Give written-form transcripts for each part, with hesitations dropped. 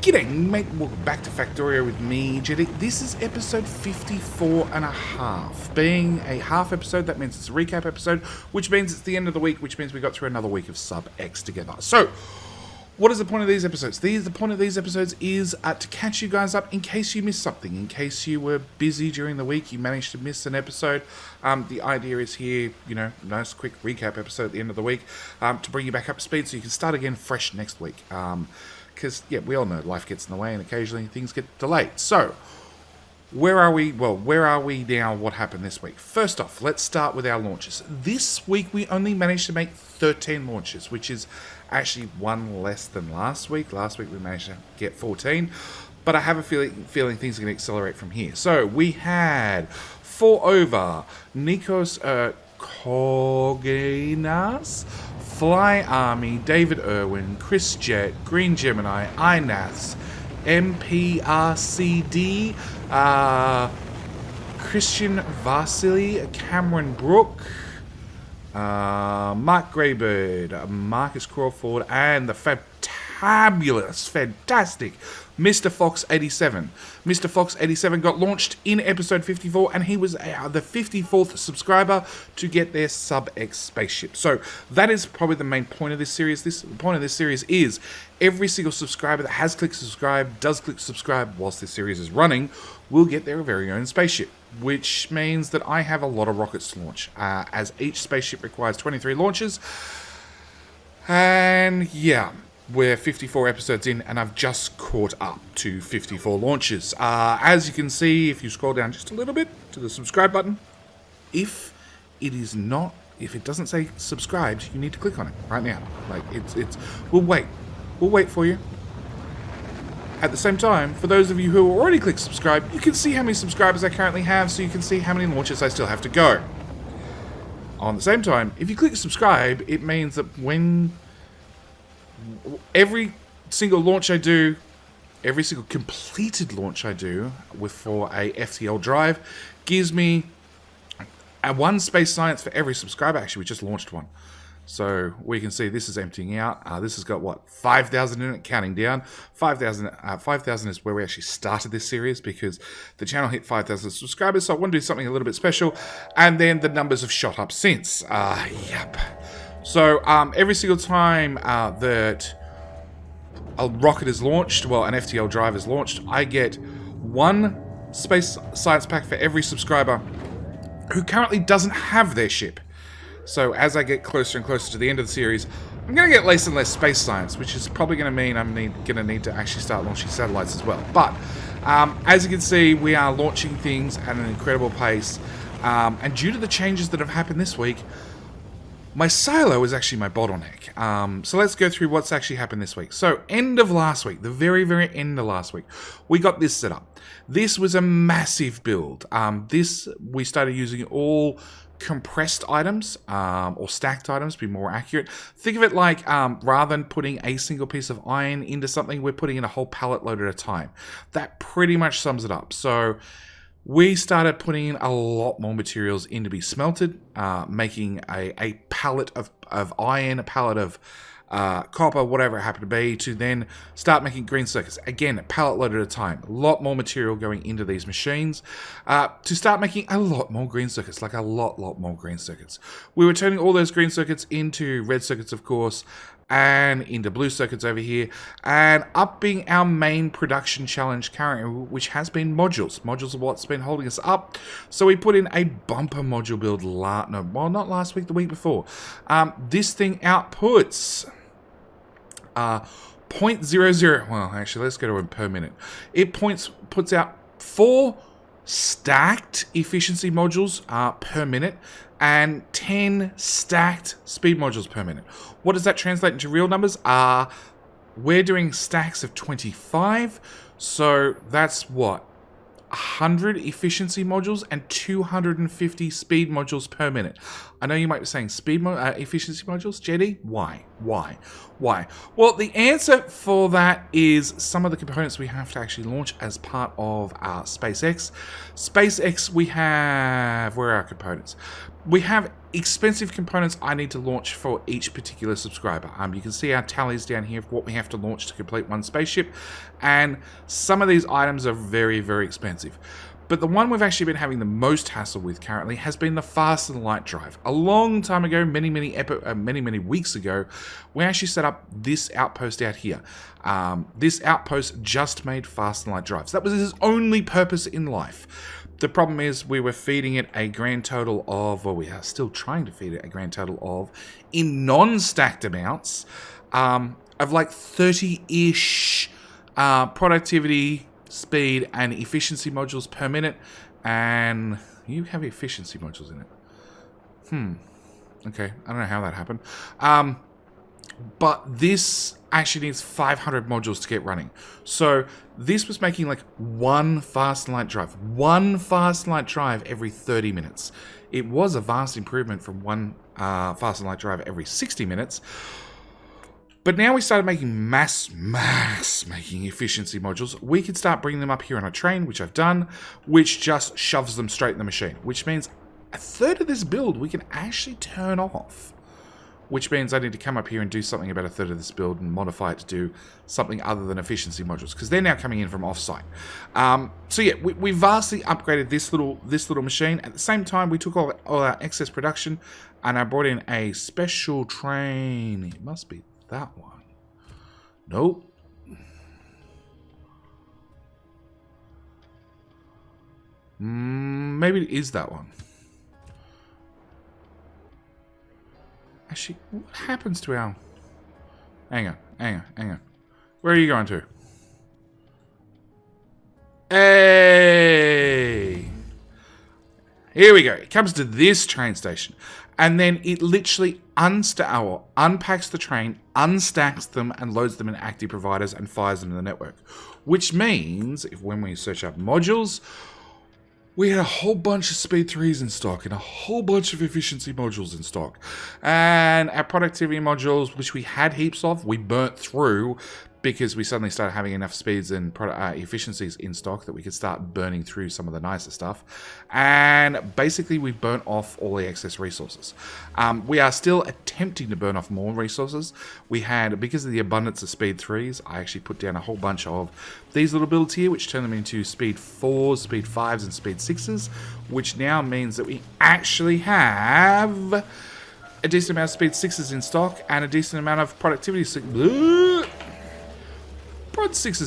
G'day mate, welcome back to Factorio with me, Jetty. This is episode 54½. Being a half episode, that means it's a recap episode, which means it's the end of the week, which means we got through another week of SubX together. So, what is the point of these episodes? The point of these episodes is to catch you guys up in case you missed something, in case you were busy during the week, you managed to miss an episode. The idea is here, nice quick recap episode at the end of the week to bring you back up to speed so you can start again fresh next week. Because, we all know life gets in the way and occasionally things get delayed. So, where are we? Well, where are we now? What happened this week? First off, let's start with our launches. This week, we only managed to make 13 launches, which is actually one less than last week. Last week, we managed to get 14. But I have a feeling things are going to accelerate from here. So, we had 4 over Nikos kogias, Fly Army, David Irwin, Chris Jet, Green Gemini, iNaths, mprcd, Cristian Vasile, Cameron Brook, Mark Graybeal, Marcus Crawford, and the fantastic Mr. Fox 87. Mr. Fox 87 got launched in episode 54, and he was the 54th subscriber to get their SubX spaceship. So that is probably the main point of this series. The point of this series is every single subscriber that has clicked subscribe, does click subscribe whilst this series is running, will get their very own spaceship, which means that I have a lot of rockets to launch, as each spaceship requires 23 launches. And we're 54 episodes in, and I've just caught up to 54 launches. As you can see, if you scroll down just a little bit to the subscribe button, if it doesn't say subscribed, you need to click on it right now. We'll wait for you. At the same time, for those of you who already clicked subscribe, you can see how many subscribers I currently have, so you can see how many launches I still have to go. On the same time, if you click subscribe, it means that when every single launch I do, every single completed launch I do for a FTL drive gives me one space science for every subscriber. Actually, we just launched one. So we can see this is emptying out. This has got 5,000 in it, counting down. 5,000 is where we actually started this series because the channel hit 5,000 subscribers. So I want to do something a little bit special. And then the numbers have shot up since. So every single time that a rocket is launched, an FTL drive is launched, I get one space science pack for every subscriber who currently doesn't have their ship. So as I get closer and closer to the end of the series, I'm going to get less and less space science, which is probably going to mean I'm going to need to actually start launching satellites as well. But as you can see, we are launching things at an incredible pace. And due to the changes that have happened this week, my silo is actually my bottleneck. So let's go through what's actually happened this week. So end of last week, the very, very end of last week, we got this set up. This was a massive build. We started using all compressed items, or stacked items, to be more accurate. Think of it like rather than putting a single piece of iron into something, we're putting in a whole pallet load at a time. That pretty much sums it up. So we started putting in a lot more materials in to be smelted, making a pallet of iron, a pallet of copper, whatever it happened to be, to then start making green circuits. Again, a pallet load at a time. A lot more material going into these machines to start making a lot more green circuits, like a lot more green circuits. We were turning all those green circuits into red circuits, of course, and into blue circuits over here, and upping our main production challenge currently, which has been modules. Modules are what's been holding us up. So we put in a bumper module build, not last week, the week before. This thing outputs 0.00, well, actually, let's go to it per minute. It puts out 4 stacked efficiency modules per minute, and 10 stacked speed modules per minute. What does that translate into real numbers? We're doing stacks of 25, so that's what? 100 efficiency modules and 250 speed modules per minute. I know you might be saying efficiency modules, JD? Why? Well, the answer for that is some of the components we have to actually launch as part of our SpaceX. SpaceX, we have... Where are our components? We have expensive components I need to launch for each particular subscriber. You can see our tallies down here of what we have to launch to complete one spaceship, and some of these items are very, very expensive. But the one we've actually been having the most hassle with currently has been the faster than light drive. A long time ago, many weeks ago, we actually set up this outpost out here. This outpost just made faster than light drives. That was his only purpose in life. The problem is we were feeding it a grand total of, well, we are still trying to feed it a grand total of, in non-stacked amounts, of like 30-ish productivity, speed, and efficiency modules per minute. And you have efficiency modules in it. Okay, I don't know how that happened. But this actually needs 500 modules to get running. So this was making like one fast light drive. One fast light drive every 30 minutes. It was a vast improvement from one fast light drive every 60 minutes. But now we started making mass making efficiency modules. We could start bringing them up here on a train, which I've done, which just shoves them straight in the machine, which means a third of this build we can actually turn off. Which means I need to come up here and do something about a third of this build and modify it to do something other than efficiency modules, because they're now coming in from offsite. So yeah, we vastly upgraded this little machine. At the same time, we took all our excess production and I brought in a special train. It must be that one. Nope. Maybe it is that one. Actually, what happens to our... Hang on. Where are you going to? Hey! Here we go. It comes to this train station. And then it literally unpacks the train, unstacks them, and loads them in active providers and fires them in the network. Which means, when we search up modules... We had a whole bunch of speed 3s in stock and a whole bunch of efficiency modules in stock. And our productivity modules, which we had heaps of, we burnt through because we suddenly started having enough speeds and efficiencies in stock that we could start burning through some of the nicer stuff. And basically we burnt off all the excess resources. We are still attempting to burn off more resources. We had, because of the abundance of speed 3s, I actually put down a whole bunch of these little builds here, which turn them into speed 4s, speed 5s, and speed 6s, which now means that we actually have a decent amount of speed 6s in stock and a decent amount of productivity 6s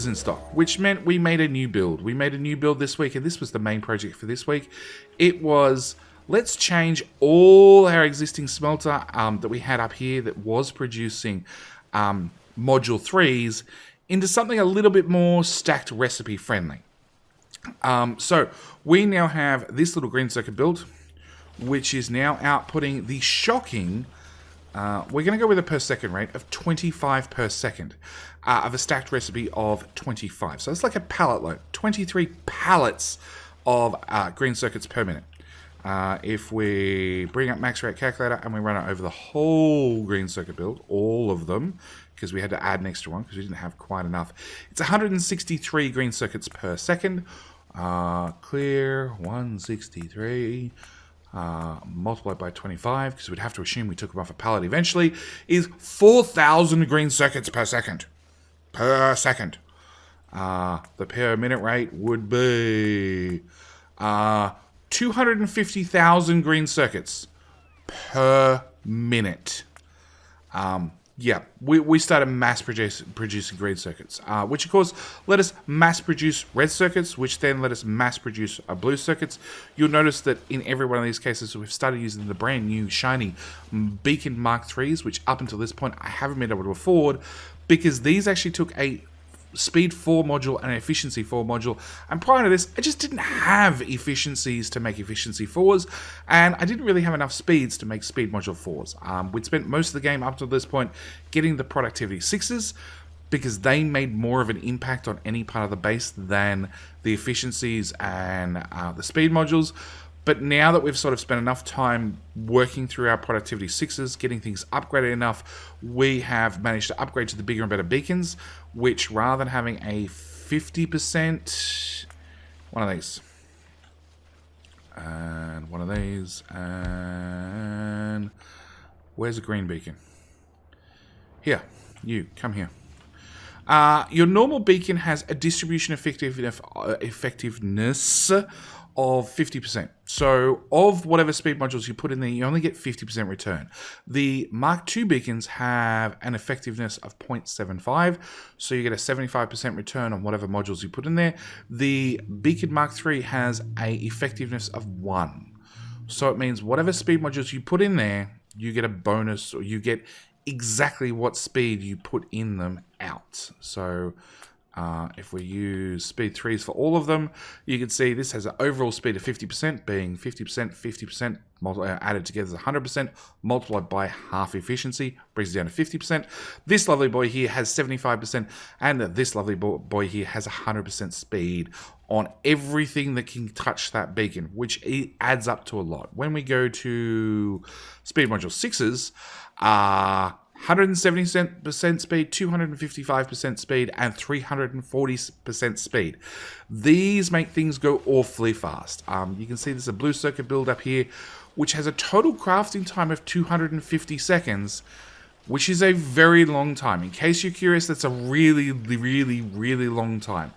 in stock, which meant we made a new build. We made a new build this week, and this was the main project for this week. It was, let's change all our existing smelter that we had up here that was producing module 3s into something a little bit more stacked recipe friendly. So we now have this little green circuit build, which is now outputting the shocking... we're going to go with a per second rate of 25 per second of a stacked recipe of 25. So it's like a pallet load, 23 pallets of green circuits per minute. If we bring up max rate calculator and we run it over the whole green circuit build, all of them, because we had to add an extra one because we didn't have quite enough, it's 163 green circuits per second. Clear 163. Multiplied by 25, because we'd have to assume we took them off a pallet eventually, is 4,000 green circuits per second. The per minute rate would be 250,000 green circuits per minute. Yeah, we started mass producing green circuits, which of course let us mass produce red circuits, which then let us mass produce blue circuits. You'll notice that in every one of these cases, we've started using the brand new shiny Beacon Mark IIIs, which up until this point I haven't been able to afford, because these actually took a speed 4 module and an efficiency 4 module, and prior to this I just didn't have efficiencies to make efficiency 4s, and I didn't really have enough speeds to make speed module 4s. We'd spent most of the game up to this point getting the productivity 6s, because they made more of an impact on any part of the base than the efficiencies and the speed modules. But now that we've sort of spent enough time working through our productivity 6s, getting things upgraded enough, we have managed to upgrade to the bigger and better beacons, which rather than having a 50%, one of these, and one of these, and where's a green beacon? Here, you, come here. Your normal beacon has a distribution effectiveness of 50%. So of whatever speed modules you put in there, you only get 50% return. The Mark II beacons have an effectiveness of 0.75, so you get a 75% return on whatever modules you put in there. The Beacon Mark III has a effectiveness of 1. So it means whatever speed modules you put in there, you get a bonus, or you get exactly what speed you put in them out. So if we use speed 3s for all of them, you can see this has an overall speed of 50%, being 50% added together is 100%, multiplied by half efficiency, brings it down to 50%. This lovely boy here has 75%, and this lovely boy here has 100% speed on everything that can touch that beacon, which adds up to a lot. When we go to speed module 6s, 170% speed, 255% speed, and 340% speed. These make things go awfully fast. You can see there's a blue circuit build up here, which has a total crafting time of 250 seconds, which is a very long time. In case you're curious, that's a really, really, really long time.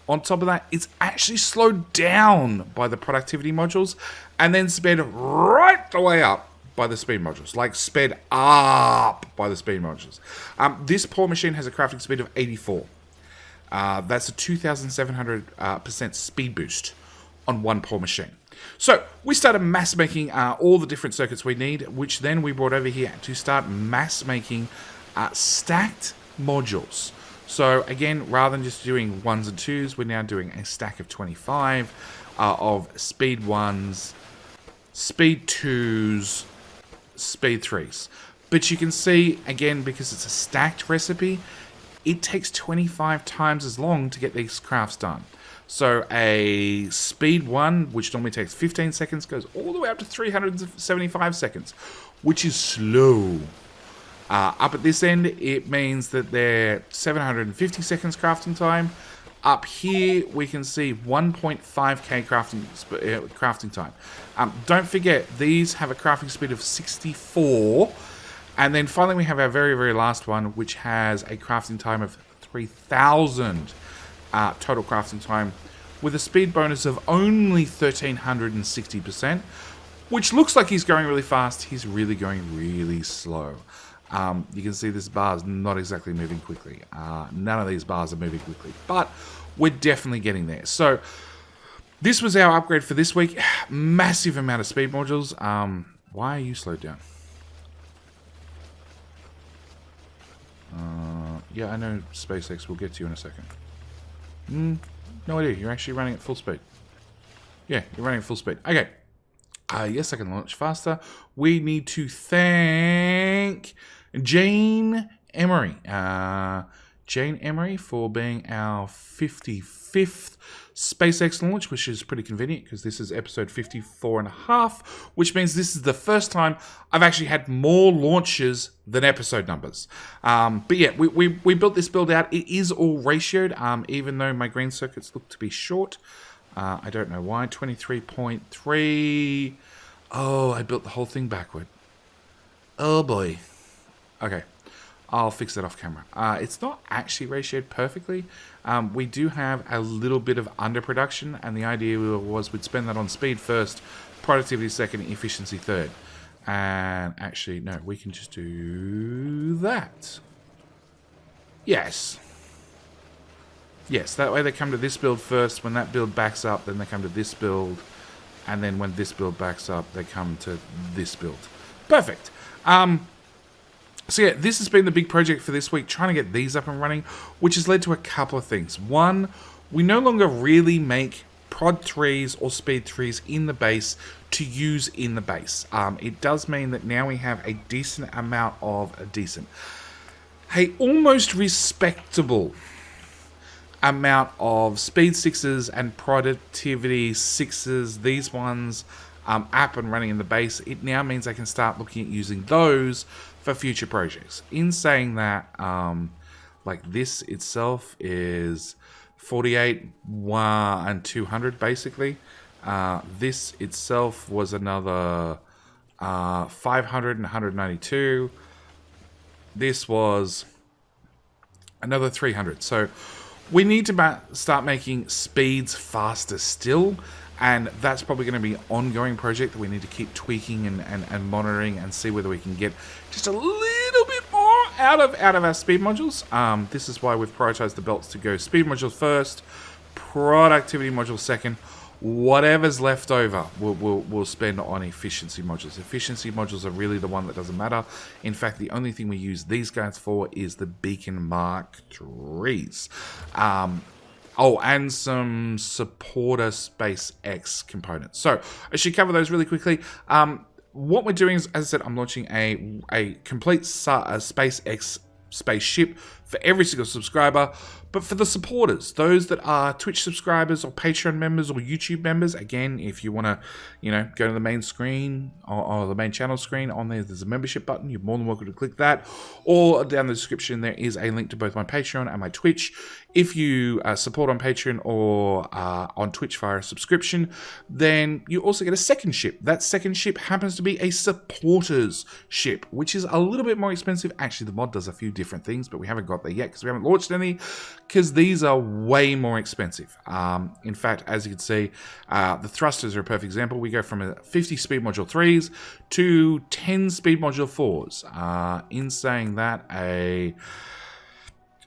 On top of that, it's actually slowed down by the productivity modules and then sped right the way up by the speed modules, like sped up by the speed modules. This poor machine has a crafting speed of 84. That's a 2,700% speed boost on one poor machine. So we started mass making all the different circuits we need, which then we brought over here to start mass making stacked modules. So again, rather than just doing 1s and 2s, we're now doing a stack of 25 of speed 1s, speed 2s, speed 3s. But you can see, again, because it's a stacked recipe, it takes 25 times as long to get these crafts done. So a speed 1, which normally takes 15 seconds, goes all the way up to 375 seconds, which is slow. Up at this end, it means that they're 750 seconds crafting time. Up here, we can see 1.5k crafting time. Don't forget, these have a crafting speed of 64. And then finally, we have our very, very last one, which has a crafting time of 3,000 total crafting time, with a speed bonus of only 1,360%, which looks like he's going really fast. He's really going really slow. You can see this bar is not exactly moving quickly. None of these bars are moving quickly, but we're definitely getting there. So this was our upgrade for this week. Massive amount of speed modules. Why are you slowed down? Yeah, I know SpaceX. We'll get to you in a second. No idea. You're actually running at full speed. Yeah, you're running at full speed. Okay. Yes, I can launch faster. We need to thank Jane Emery. Jane Emery for being our 55th SpaceX launch, which is pretty convenient because this is episode 54½, which means this is the first time I've actually had more launches than episode numbers. But yeah, we built this build out. It is all ratioed, even though my green circuits look to be short. I don't know why. 23.3. Oh, I built the whole thing backward. Oh boy. Okay. I'll fix that off camera. It's not actually ratioed perfectly. We do have a little bit of underproduction, and the idea was we'd spend that on speed first, productivity second, efficiency third. And actually, no, we can just do that. Yes. Yes, that way they come to this build first. When that build backs up, then they come to this build. And then when this build backs up, they come to this build. Perfect. So yeah, this has been the big project for this week, trying to get these up and running, which has led to a couple of things. One, we no longer really make prod 3s or speed 3s in the base to use in the base. It does mean that now we have a decent amount of a almost respectable amount of speed 6s and productivity 6s, these ones up and running in the base. It now means I can start looking at using those for future projects. In saying that, like this itself is 48, 1 and 200 basically. This itself was another 500 and 192. This was another 300. So we need to start making speeds faster still, and that's probably going to be an ongoing project that we need to keep tweaking and monitoring and see whether we can get just a little bit more out of our speed modules. This is why we've prioritized the belts to go speed modules first, productivity modules second. Whatever's left over, we'll spend on efficiency modules. Efficiency modules are really the one that doesn't matter. In fact, the only thing we use these guys for is the Beacon Mark IIIs. Oh, and some supporter SpaceX components. So I should cover those really quickly. What we're doing is, as I said, I'm launching a complete SpaceX spaceship for every single subscriber. But for the supporters, those that are Twitch subscribers or Patreon members or YouTube members, again, if you want to, go to the main screen or the main channel screen, on there's a membership button. You're more than welcome to click that. Or down the description, there is a link to both my Patreon and my Twitch. If you support on Patreon or on Twitch via a subscription, then you also get a second ship. That second ship happens to be a supporters ship, which is a little bit more expensive. Actually, the mod does a few different things, but we haven't got there yet because we haven't launched any, because these are way more expensive. In fact, as you can see, the thrusters are a perfect example. We go from a 50 speed module 3s to 10 speed module 4s. In saying that, a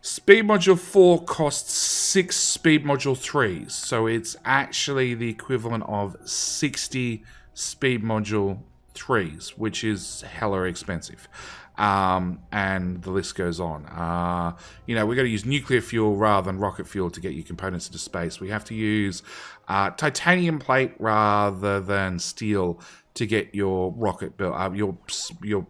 speed module 4 costs 6 speed module 3s. So it's actually the equivalent of 60 speed module 3s, which is hella expensive. And the list goes on. We've got to use nuclear fuel rather than rocket fuel to get your components into space. We have to use titanium plate rather than steel to get your rocket built, your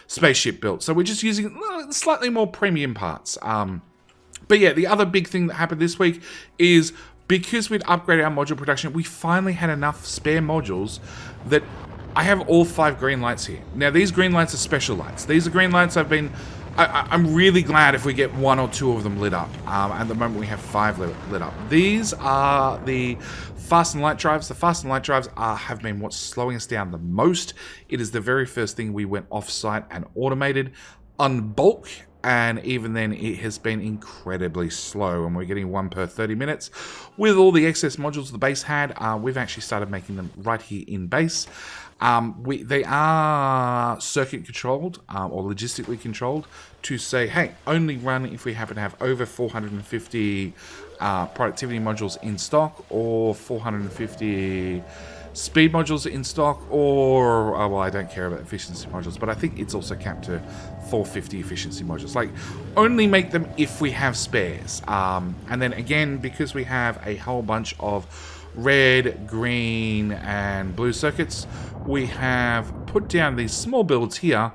spaceship built. So we're just using slightly more premium parts. But yeah, the other big thing that happened this week is because we'd upgraded our module production, we finally had enough spare modules that I have all 5 green lights here. Now, these green lights are special lights. These are green lights I'm really glad if we get 1 or 2 of them lit up. At the moment, we have 5 lit up. These are the fast and light drives. The fast and light drives have been what's slowing us down the most. It is the very first thing we went off-site and automated on bulk. And even then, it has been incredibly slow, and we're getting 1 per 30 minutes. With all the excess modules the base had, we've actually started making them right here in base. They are circuit controlled or logistically controlled to say, hey, only run if we happen to have over 450 productivity modules in stock, or 450 speed modules in stock, or well, I don't care about efficiency modules, but I think it's also capped to 450 efficiency modules. Like, only make them if we have spares. And then again, because we have a whole bunch of red, green, and blue circuits, we have put down these small builds here,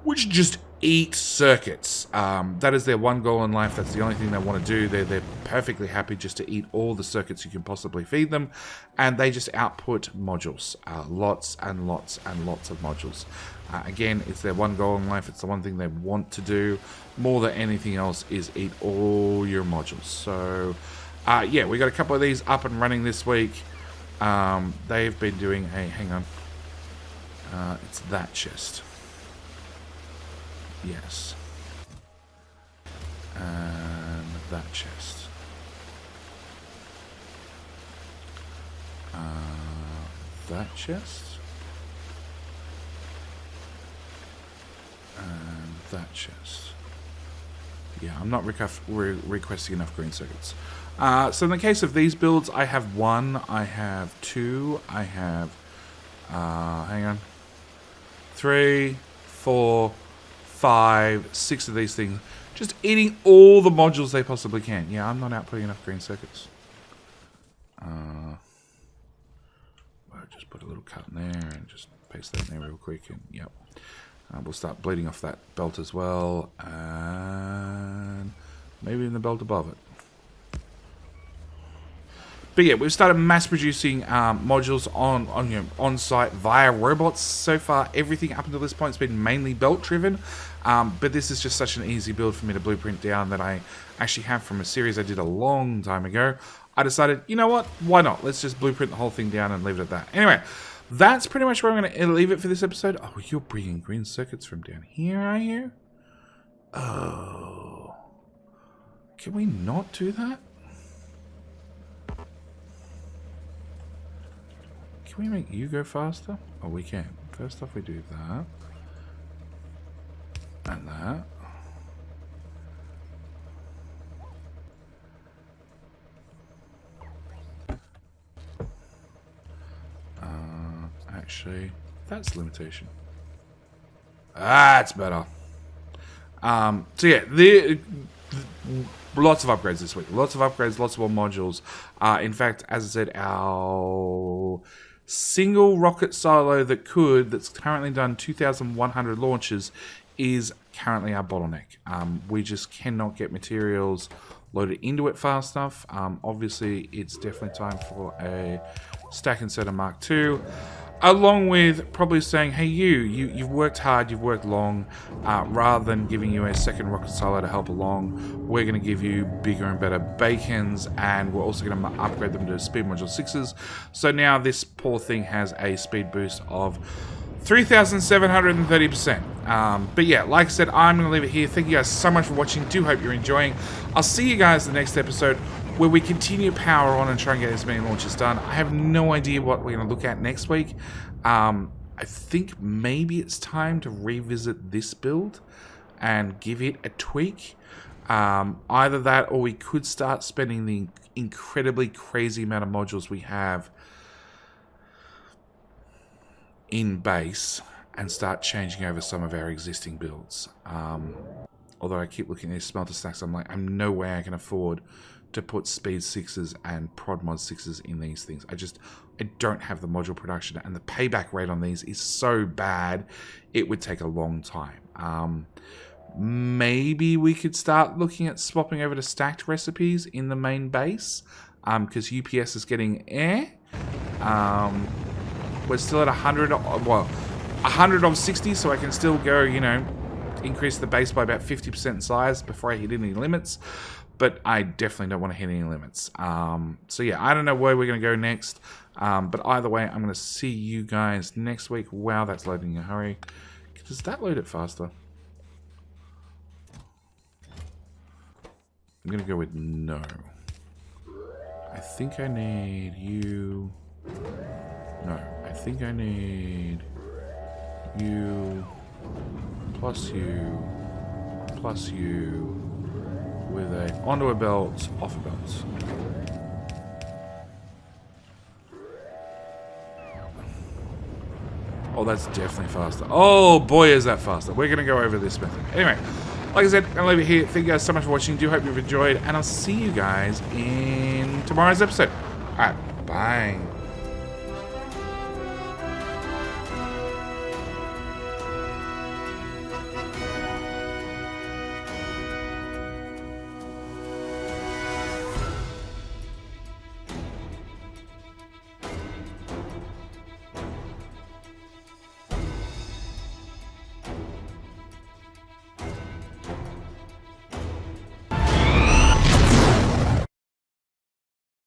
which just eat circuits. That is their one goal in life. That's the only thing they want to do. They're perfectly happy just to eat all the circuits you can possibly feed them, and they just output modules, lots and lots and lots of modules. Again, it's their one goal in life. It's the one thing they want to do more than anything else, is eat all your modules. So yeah, we got a couple of these up and running this week. They've been doing a, hang on, it's that chest. Yes. And that chest. That chest. And that chest. Yeah, I'm not requesting enough green circuits. So in the case of these builds, I have 1, I have 2, I have, hang on, 3, 4, 5, 6 of these things, just eating all the modules they possibly can. Yeah, I'm not outputting enough green circuits. I'll just put a little cut in there and just paste that in there real quick, and yep. We'll start bleeding off that belt as well, and maybe in the belt above it. But yeah, we've started mass producing modules on site via robots. So far, everything up until this point has been mainly belt driven. But this is just such an easy build for me to blueprint down that I actually have from a series I did a long time ago. I decided, you know what? Why not? Let's just blueprint the whole thing down and leave it at that. Anyway, that's pretty much where I'm going to leave it for this episode. Oh, you're bringing green circuits from down here, are you? Oh. Can we not do that? Can we make you go faster? Oh, we can. First off, we do that. And that. Actually, that's limitation. That's better. So yeah, lots of upgrades this week. Lots of upgrades, lots more modules. In fact, as I said, our single rocket silo that's currently done 2,100 launches is currently our bottleneck. We just cannot get materials loaded into it fast enough. Obviously, it's definitely time for a stack inserter Mark II. Along with probably saying, hey, you've worked hard, you've worked long, rather than giving you a second rocket silo to help along, we're going to give you bigger and better bacons, and we're also going to upgrade them to speed module 6s. So now this poor thing has a speed boost of 3,730%. But yeah, like I said, I'm going to leave it here. Thank you guys so much for watching. Do hope you're enjoying. I'll see you guys in the next episode, where we continue power on and try and get as many launches done. I have no idea what we're going to look at next week. I think maybe it's time to revisit this build and give it a tweak. Either that, or we could start spending the incredibly crazy amount of modules we have in base and start changing over some of our existing builds. Although I keep looking at these smelter stacks, I'm like, I'm no way I can afford to put speed 6s and prod mod 6s in these things. I don't have the module production, and the payback rate on these is so bad, it would take a long time. Maybe we could start looking at swapping over to stacked recipes in the main base, because UPS is getting we're still at 100, well, 100 of 60, so I can still go, increase the base by about 50% in size before I hit any limits. But I definitely don't want to hit any limits. So yeah, I don't know where we're going to go next. But either way, I'm going to see you guys next week. Wow, that's loading in a hurry. Does that load it faster? I'm going to go with no. I think I need you. No, I think I need you plus you plus you. With a onto a belt, off a belt. Oh, that's definitely faster. Oh boy, is that faster. We're going to go over this method. Anyway, like I said, I'm going to leave it here. Thank you guys so much for watching. Do hope you've enjoyed, and I'll see you guys in tomorrow's episode. Alright, bye.